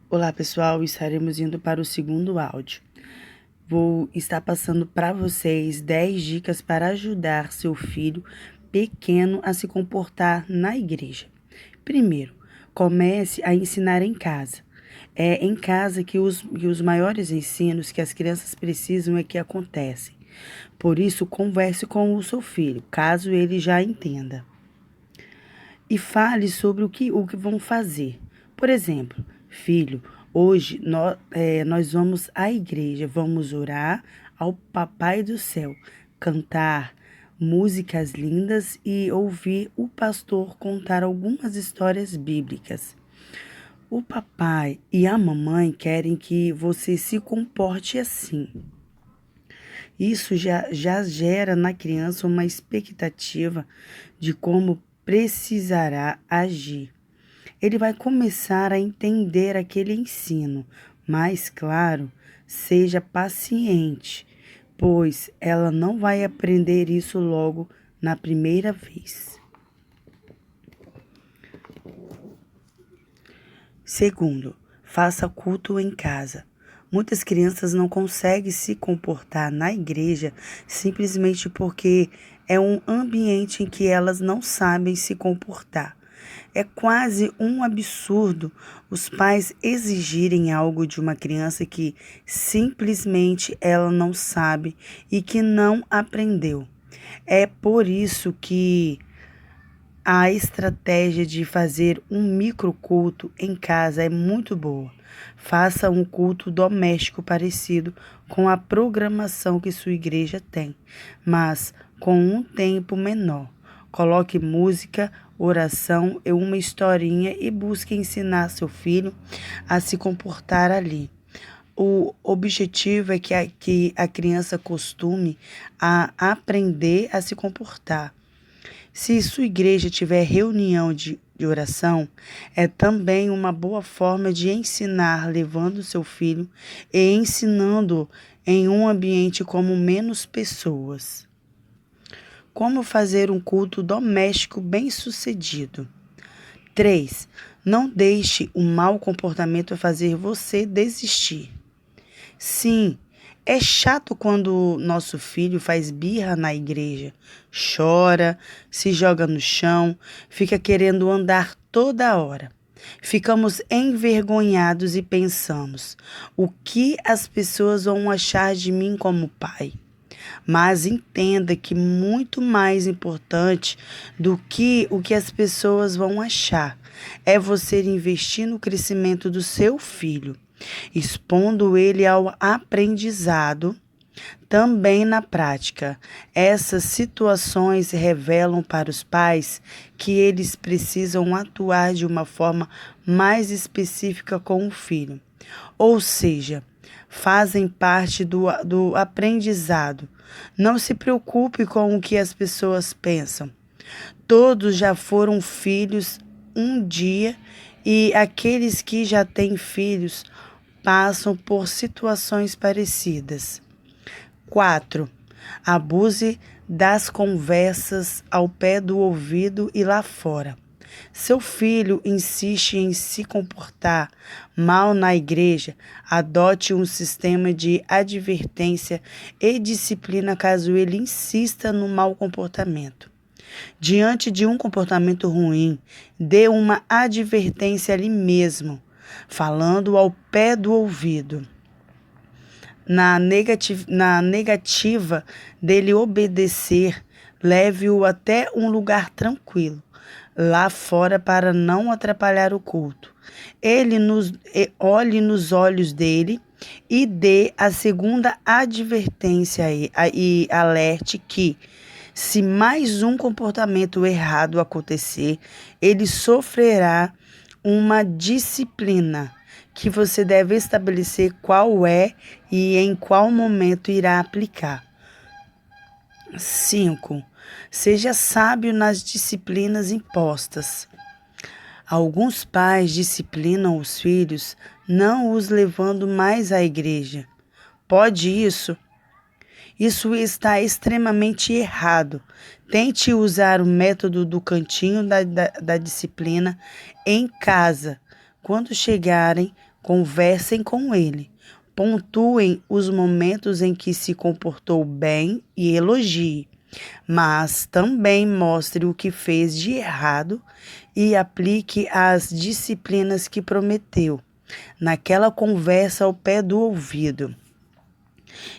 Olá pessoal, estaremos indo para o segundo áudio. Vou estar passando para vocês 10 dicas para ajudar seu filho pequeno a se comportar na igreja. Primeiro, comece a ensinar em casa. É em casa que os maiores ensinos que as crianças precisam é que acontecem. Por isso, converse com o seu filho, caso ele já entenda. E fale sobre o que vão fazer. Por exemplo, filho, hoje nós vamos à igreja, vamos orar ao Papai do Céu, cantar músicas lindas e ouvir o pastor contar algumas histórias bíblicas. O papai e a mamãe querem que você se comporte assim. Isso já gera na criança uma expectativa de como precisará agir. Ele vai começar a entender aquele ensino, mas, claro, seja paciente, pois ela não vai aprender isso logo na primeira vez. Segundo, faça culto em casa. Muitas crianças não conseguem se comportar na igreja simplesmente porque é um ambiente em que elas não sabem se comportar. É quase um absurdo os pais exigirem algo de uma criança que simplesmente ela não sabe e que não aprendeu. É por isso que a estratégia de fazer um microculto em casa é muito boa. Faça um culto doméstico parecido com a programação que sua igreja tem, mas com um tempo menor. Coloque música, oração e uma historinha e busque ensinar seu filho a se comportar ali. O objetivo é que a criança costume a aprender a se comportar. Se sua igreja tiver reunião de oração, é também uma boa forma de ensinar, levando seu filho e ensinando em um ambiente como menos pessoas. Como fazer um culto doméstico bem-sucedido? 3. Não deixe o mau comportamento fazer você desistir. Sim, é chato quando nosso filho faz birra na igreja, chora, se joga no chão, fica querendo andar toda hora. Ficamos envergonhados e pensamos: o que as pessoas vão achar de mim como pai? Mas entenda que muito mais importante do que o que as pessoas vão achar é você investir no crescimento do seu filho, expondo ele ao aprendizado. Também na prática, essas situações revelam para os pais que eles precisam atuar de uma forma mais específica com o filho, ou seja, fazem parte do aprendizado. Não se preocupe com o que as pessoas pensam. Todos já foram filhos um dia e aqueles que já têm filhos passam por situações parecidas. 4. Abuse das conversas ao pé do ouvido e lá fora. Seu filho insiste em se comportar mal na igreja, adote um sistema de advertência e disciplina caso ele insista no mau comportamento. Diante de um comportamento ruim, dê uma advertência ali mesmo, falando ao pé do ouvido. Na negativa dele obedecer, leve-o até um lugar tranquilo, lá fora, para não atrapalhar o culto. Olhe nos olhos dele e dê a segunda advertência e alerte que, se mais um comportamento errado acontecer, ele sofrerá uma disciplina que você deve estabelecer qual é e em qual momento irá aplicar. 5. Seja sábio nas disciplinas impostas. Alguns pais disciplinam os filhos, não os levando mais à igreja. Pode isso? Isso está extremamente errado. Tente usar o método do cantinho da disciplina em casa. Quando chegarem, Conversem com ele. Pontuem os momentos em que se comportou bem e elogie, mas também mostre o que fez de errado e aplique as disciplinas que prometeu naquela conversa ao pé do ouvido.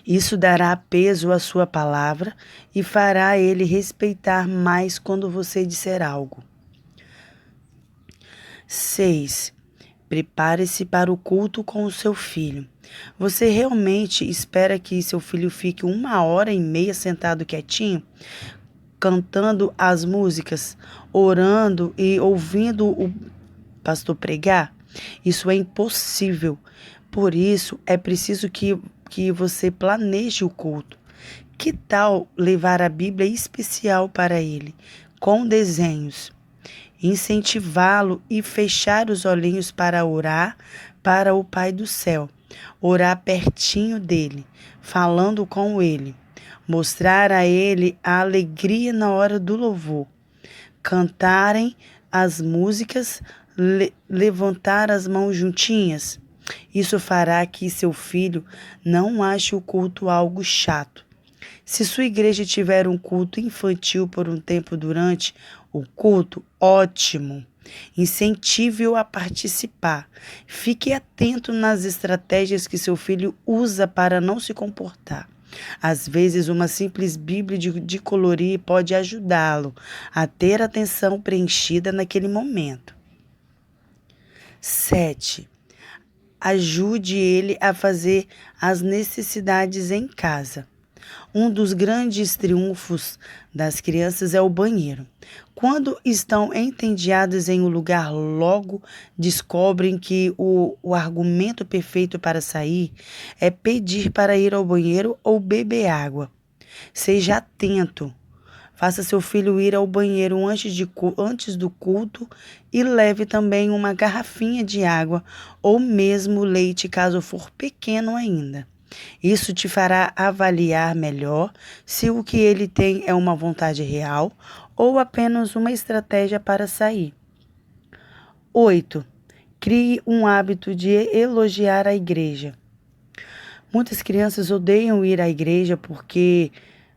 Isso dará peso à sua palavra e fará ele respeitar mais quando você disser algo. 6. Prepare-se para o culto com o seu filho. Você realmente espera que seu filho fique 1h30 sentado quietinho, cantando as músicas, orando e ouvindo o pastor pregar? Isso é impossível. Por isso, é preciso que você planeje o culto. Que tal levar a Bíblia especial para ele, com desenhos? Incentivá-lo e fechar os olhinhos para orar para o Pai do céu. Orar pertinho dele, falando com ele. Mostrar a ele a alegria na hora do louvor. Cantarem as músicas, levantar as mãos juntinhas. Isso fará que seu filho não ache o culto algo chato. Se sua igreja tiver um culto infantil por um tempo durante o culto, ótimo. Incentive-o a participar. Fique atento nas estratégias que seu filho usa para não se comportar. Às vezes, uma simples Bíblia de colorir pode ajudá-lo a ter a atenção preenchida naquele momento. 7. Ajude ele a fazer as necessidades em casa. Um dos grandes triunfos das crianças é o banheiro. Quando estão entediadas em um lugar, logo descobrem que o argumento perfeito para sair é pedir para ir ao banheiro ou beber água. Seja atento. Faça seu filho ir ao banheiro antes do culto e leve também uma garrafinha de água ou mesmo leite, caso for pequeno ainda. Isso te fará avaliar melhor se o que ele tem é uma vontade real ou apenas uma estratégia para sair. 8. Crie um hábito de elogiar a igreja. Muitas crianças odeiam ir à igreja porque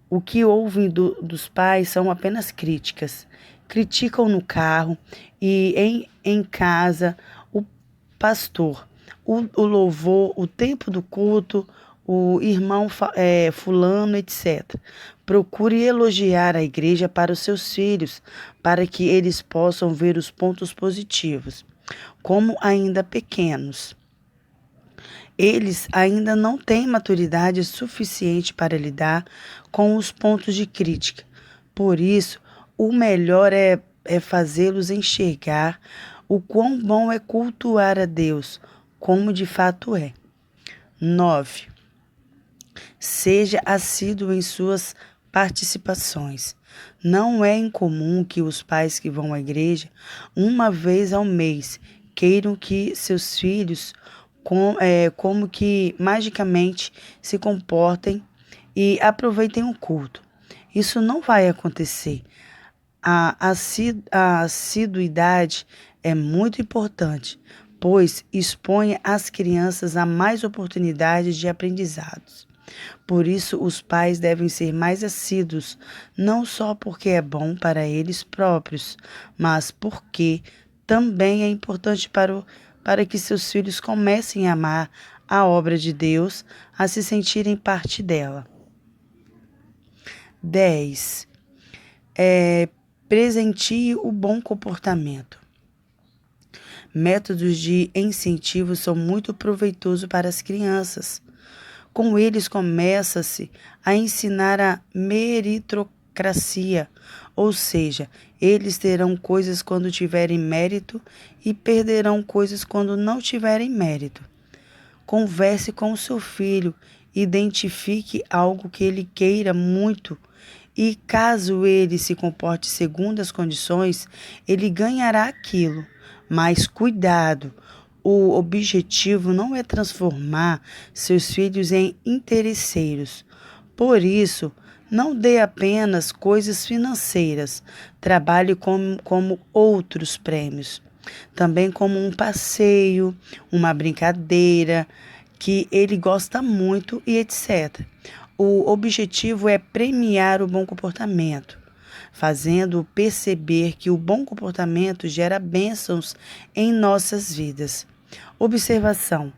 o que ouvem dos pais são apenas críticas. Criticam no carro e em casa o pastor, o louvor, o tempo do culto, o irmão fulano, etc. Procure elogiar a igreja para os seus filhos, para que eles possam ver os pontos positivos. Como ainda pequenos, eles ainda não têm maturidade suficiente para lidar com os pontos de crítica. Por isso, o melhor é fazê-los enxergar o quão bom é cultuar a Deus, como de fato é. 9. Seja assíduo em suas participações. Não é incomum que os pais que vão à igreja uma vez ao mês queiram que seus filhos como que magicamente se comportem e aproveitem o culto. Isso não vai acontecer. A assiduidade é muito importante, pois expõe as crianças a mais oportunidades de aprendizados. Por isso, os pais devem ser mais assíduos, não só porque é bom para eles próprios, mas porque também é importante para que seus filhos comecem a amar a obra de Deus, a se sentirem parte dela. 10. Presentie o bom comportamento. Métodos de incentivo são muito proveitosos para as crianças. Com eles começa-se a ensinar a meritocracia, ou seja, eles terão coisas quando tiverem mérito e perderão coisas quando não tiverem mérito. Converse com o seu filho, identifique algo que ele queira muito e, caso ele se comporte segundo as condições, ele ganhará aquilo. Mas cuidado! O objetivo não é transformar seus filhos em interesseiros. Por isso, não dê apenas coisas financeiras. Trabalhe como outros prêmios. também como um passeio, uma brincadeira que ele gosta muito e etc. O objetivo é premiar o bom comportamento, fazendo perceber que o bom comportamento gera bênçãos em nossas vidas. Observação: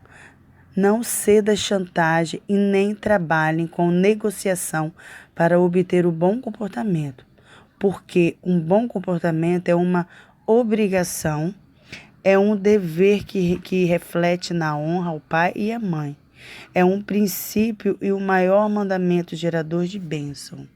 não ceda à chantagem e nem trabalhem com negociação para obter o bom comportamento, porque um bom comportamento é uma obrigação, é um dever que reflete na honra ao pai e à mãe. É um princípio e o maior mandamento gerador de bênção.